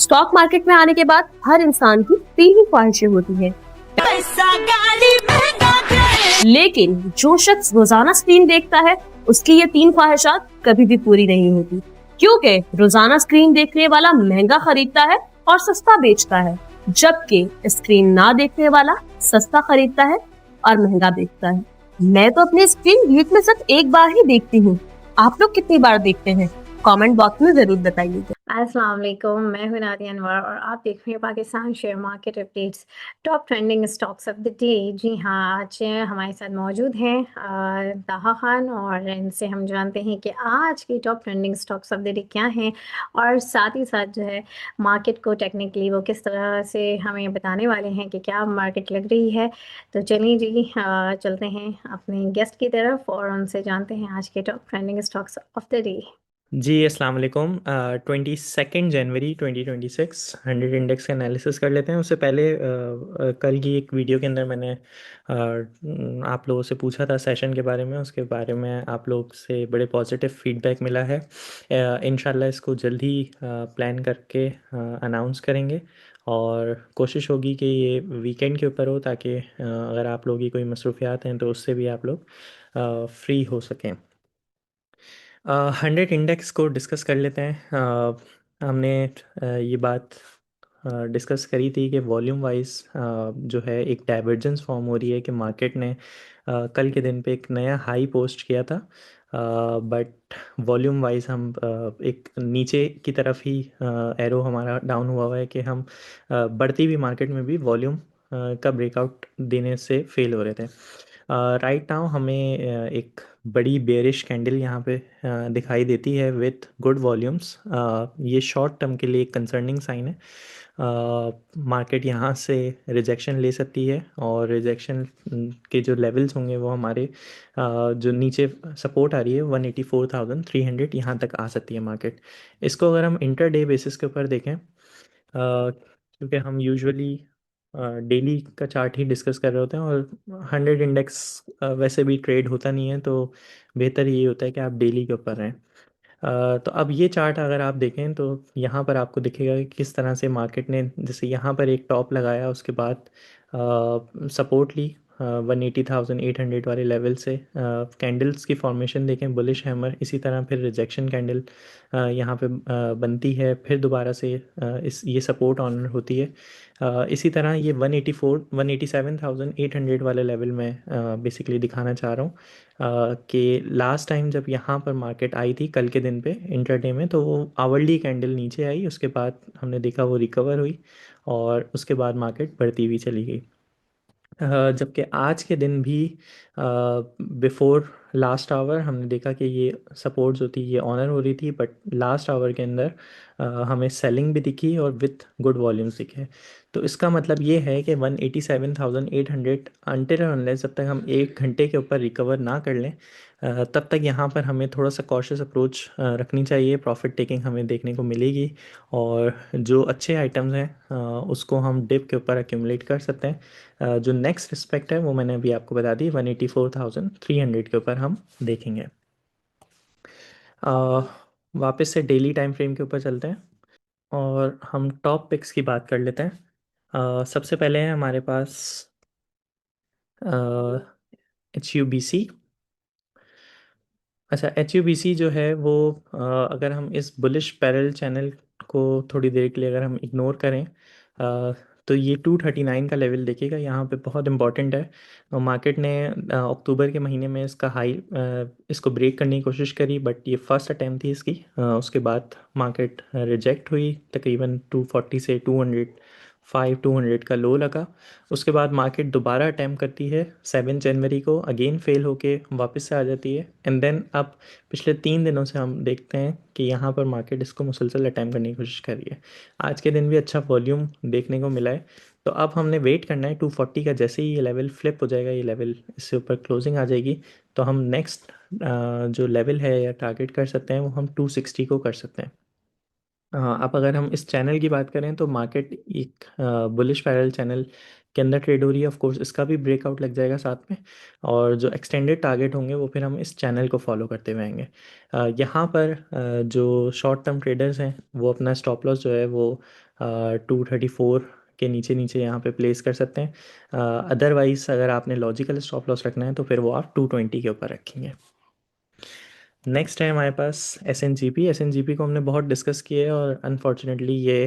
Stock market में आने के बाद हर इंसान की तीन ही ख्वाहिशें होती हैं, लेकिन जो शख्स रोजाना स्क्रीन देखता है उसकी ये तीन ख्वाहिशात कभी भी पूरी नहीं होती, क्योंकि रोजाना स्क्रीन देखने वाला महंगा खरीदता है और सस्ता बेचता है, जबकि स्क्रीन ना देखने वाला सस्ता खरीदता है और महंगा बेचता है। मैं तो अपनी स्क्रीन वीक में सिर्फ एक बार ही देखती हूँ। आप लोग कितनी बार देखते हैं? कमेंट बॉक्स में जरूर बताइएगा। अस्सलाम वालेकुम, मैं हूं नादिया अनवर और आप देख रहे हैं Pakistan share market updates top trending stocks of the day. जी हाँ, आज हमारे साथ मौजूद हैं ताहा खान और इनसे हम जानते हैं कि आज के top trending stocks of the day क्या हैं और साथ ही साथ जो है मार्केट को टेक्निकली वो किस तरह से हमें बताने वाले हैं कि क्या मार्केट लग रही है। तो चलिए जी, चलते हैं अपने गेस्ट की तरफ और उनसे जानते हैं आज के top trending stocks of the day. जी अस्सलाम वालेकुम। 22 जनवरी 2026 100 इंडेक्स का एनालिसिस कर लेते हैं। उससे पहले कल की एक वीडियो के अंदर मैंने आप लोगों से पूछा था सेशन के बारे में। उसके बारे में आप लोग से बड़े पॉजिटिव फीडबैक मिला है। इंशाल्लाह इसको जल्द ही प्लान करके अनाउंस करेंगे और कोशिश होगी कि ये वीकेंड के ऊपर हो, ताकि अगर आप लोगों की कोई मसरूफियात हैं तो उससे भी आप लोग फ्री हो सकें। 100 इंडेक्स को डिस्कस कर लेते हैं। हमने ये बात डिस्कस करी थी कि वॉल्यूम वाइज जो है एक डाइवर्जेंस फॉर्म हो रही है कि मार्केट ने कल के दिन पे एक नया हाई पोस्ट किया था, बट वॉल्यूम वाइज हम एक नीचे की तरफ ही एरो हमारा डाउन हुआ हुआ है कि हम बढ़ती हुई मार्केट में भी वॉल्यूम का ब्रेकआउट देने से फेल हो रहे थे। राइट नाउ हमें एक बड़ी बेरिश कैंडल यहाँ पे दिखाई देती है विथ गुड वॉल्यूम्स। ये शॉर्ट टर्म के लिए एक कंसर्निंग साइन है। मार्केट यहाँ से रिजेक्शन ले सकती है और रिजेक्शन के जो लेवल्स होंगे वो हमारे जो नीचे सपोर्ट आ रही है 184,300 यहाँ तक आ सकती है मार्केट। इसको अगर हम इंटर डे बेसिस के ऊपर देखें, क्योंकि हम यूजुअली डेली का चार्ट ही डिस्कस कर रहे होते हैं और 100 इंडेक्स वैसे भी ट्रेड होता नहीं है, तो बेहतर ये होता है कि आप डेली के ऊपर रहें। तो अब ये चार्ट अगर आप देखें तो यहाँ पर आपको दिखेगा कि किस तरह से मार्केट ने जैसे यहाँ पर एक टॉप लगाया, उसके बाद सपोर्ट ली 180,800 वाले लेवल से। कैंडल्स की फॉर्मेशन देखें, बुलिश हैमर, इसी तरह फिर रिजेक्शन कैंडल यहाँ पे बनती है, फिर दोबारा से इस ये सपोर्ट ऑनर होती है। इसी तरह ये 187,800 वाले लेवल में बेसिकली दिखाना चाह रहा हूँ कि लास्ट टाइम जब यहाँ पर मार्केट आई थी कल के दिन पे इंटरडे में, तो वो आवरली कैंडल नीचे आई, उसके बाद हमने देखा वो रिकवर हुई और उसके बाद मार्केट बढ़ती हुई चली गई। जबकि आज के दिन भी बिफोर लास्ट आवर हमने देखा कि ये सपोर्ट जो थी ये ऑनर हो रही थी, बट लास्ट आवर के अंदर हमें सेलिंग भी दिखी और विथ गुड वॉल्यूम्स दिखे। तो इसका मतलब ये है कि 187,800 अनटिल अनलेस जब तक हम एक घंटे के ऊपर रिकवर ना कर लें, तब तक यहाँ पर हमें थोड़ा सा कॉशियस अप्रोच रखनी चाहिए। प्रॉफिट टेकिंग हमें देखने को मिलेगी और जो अच्छे आइटम्स हैं उसको हम डिप के ऊपर एक्यूमुलेट कर सकते हैं। जो नेक्स्ट रिस्पेक्ट है वो मैंने अभी आपको बता दी, 184,300 के ऊपर हम देखेंगे। वापस से डेली टाइम फ्रेम के ऊपर चलते हैं और हम टॉप पिक्स की बात कर लेते हैं। सबसे पहले है हमारे पास HUBC। अच्छा, HUBC जो है वो अगर हम इस बुलिश पैरेलल चैनल को थोड़ी देर के लिए अगर हम इग्नोर करें, तो ये 239 का लेवल देखिएगा, यहाँ पे बहुत इंपॉर्टेंट है। और मार्केट ने अक्टूबर के महीने में इसका हाई इसको ब्रेक करने की कोशिश करी, बट ये फर्स्ट अटैम्प्ट थी इसकी। उसके बाद मार्केट रिजेक्ट हुई, तकरीबन 240 से 200 का लो लगा। उसके बाद मार्केट दोबारा अटैम्प्ट करती है 7 जनवरी को, अगेन फेल होके वापस से आ जाती है। एंड देन अब पिछले 3 दिनों से हम देखते हैं कि यहाँ पर मार्केट इसको मुसलसल अटैम्प्ट करने की कोशिश कर रही है। आज के दिन भी अच्छा वॉल्यूम देखने को मिला है, तो अब हमने वेट करना है 240 का। जैसे ही ये लेवल फ्लिप हो जाएगा, ये लेवल इससे ऊपर क्लोजिंग आ जाएगी, तो हम नेक्स्ट जो लेवल है या टारगेट कर सकते हैं वो हम 260 को कर सकते हैं। अब अगर हम इस चैनल की बात करें तो मार्केट एक बुलिश पैरेलल चैनल के अंदर ट्रेड हो रही है। ऑफ कोर्स इसका भी ब्रेकआउट लग जाएगा साथ में, और जो एक्सटेंडेड टारगेट होंगे वो फिर हम इस चैनल को फॉलो करते हुए आएंगे। यहाँ पर जो शॉर्ट टर्म ट्रेडर्स हैं वो अपना स्टॉप लॉस जो है वो 234 के नीचे नीचे यहाँ पे प्लेस कर सकते हैं। अदरवाइज अगर आपने लॉजिकल स्टॉप लॉस रखना है तो फिर वो आप 220 के ऊपर रखेंगे। नेक्स्ट है हमारे पास एस एन जी पी को हमने बहुत डिस्कस किया है और अनफॉर्चुनेटली ये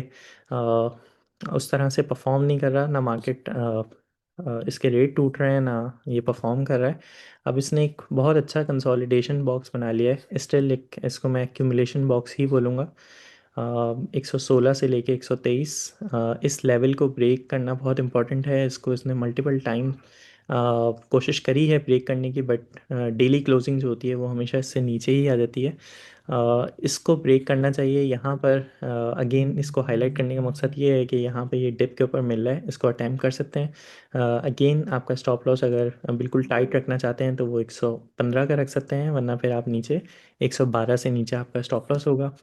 उस तरह से परफॉर्म नहीं कर रहा, ना मार्केट इसके रेट टूट रहे हैं ना ये परफॉर्म कर रहा है। अब इसने एक बहुत अच्छा कंसोलिडेशन बॉक्स बना लिया है, स्टिल एक इसको मैं एक्यूमुलेशन बॉक्स ही बोलूँगा। 116 से लेके 123 इस लेवल को ब्रेक करना बहुत इम्पोर्टेंट है। इसको इसने मल्टीपल टाइम कोशिश करी है ब्रेक करने की, बट डेली क्लोजिंग जो होती है वो हमेशा इससे नीचे ही आ जाती है। इसको ब्रेक करना चाहिए यहाँ पर। अगेन इसको हाईलाइट करने का मकसद ये है कि यहाँ पे ये डिप के ऊपर मिल रहा है, इसको अटैम्प्ट कर सकते हैं। अगेन आपका स्टॉप लॉस अगर बिल्कुल टाइट रखना चाहते हैं तो वो 115 का रख सकते हैं, वरना फिर आप नीचे 112 से नीचे आपका स्टॉप लॉस होगा।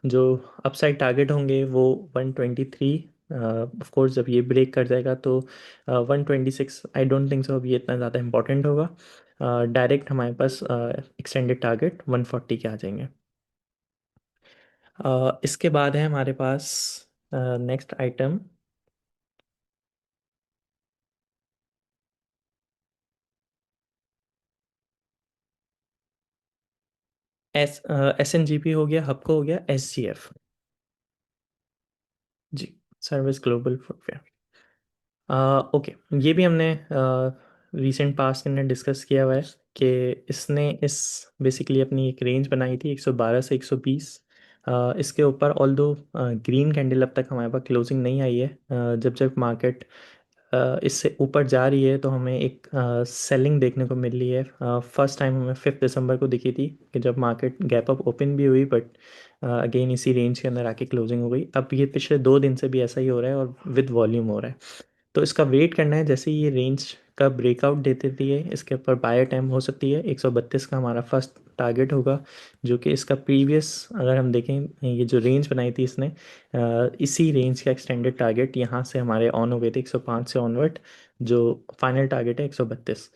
जो अपसाइड टारगेट होंगे वो 123। ऑफ कोर्स जब ये ब्रेक कर जाएगा तो 126 आई डोंट थिंक सो अब ये इतना ज़्यादा इंपॉर्टेंट होगा। डायरेक्ट हमारे पास एक्सटेंडेड टारगेट 140 के आ जाएंगे। इसके बाद है हमारे पास next item S N G P हो गया, हबको हो गया, SGF जी, सर्विस ग्लोबल फुटवेयर। ओके, ये भी हमने रीसेंट पास्ट के अंदर डिस्कस किया हुआ है कि इसने इस बेसिकली अपनी एक रेंज बनाई थी 112 से 120। इसके ऊपर ऑल्दो ग्रीन कैंडल अब तक हमारे पास क्लोजिंग नहीं आई है। जब जब मार्केट इससे ऊपर जा रही है तो हमें एक सेलिंग देखने को मिल रही है। फर्स्ट टाइम हमें 5 दिसंबर को दिखी थी कि जब मार्केट गैप अप ओपन भी हुई, बट अगेन इसी रेंज के अंदर आके क्लोजिंग हो गई। अब ये पिछले 2 दिन से भी ऐसा ही हो रहा है और विद वॉल्यूम हो रहा है। तो इसका वेट करना है, जैसे ही ये रेंज का ब्रेकआउट दे देती है इसके ऊपर बायर टाइम हो सकती है। 132 का हमारा फर्स्ट टारगेट होगा, जो कि इसका प्रीवियस अगर हम देखें ये जो रेंज बनाई थी इसने इसी रेंज का एक्सटेंडेड टारगेट यहाँ से हमारे ऑन हो गए थे 105 से ऑनवर्ड। जो फाइनल टारगेट है 132।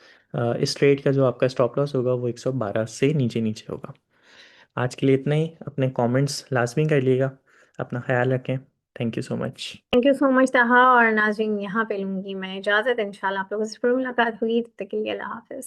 इस ट्रेड का जो आपका स्टॉप लॉस होगा वो 112 से नीचे नीचे होगा। आज के लिए इतना ही। अपने कमेंट्स लाजमी कर लिएगा। अपना ख्याल रखें। Thank you so much. Thank you so much ताहा और नाज़रीन, यहाँ पे लूँगी मैं इजाज़त। इंशाल्लाह आप लोगों से फिर मुलाकात होगी, तब तक के लिए अल्लाह हाफ़िज़।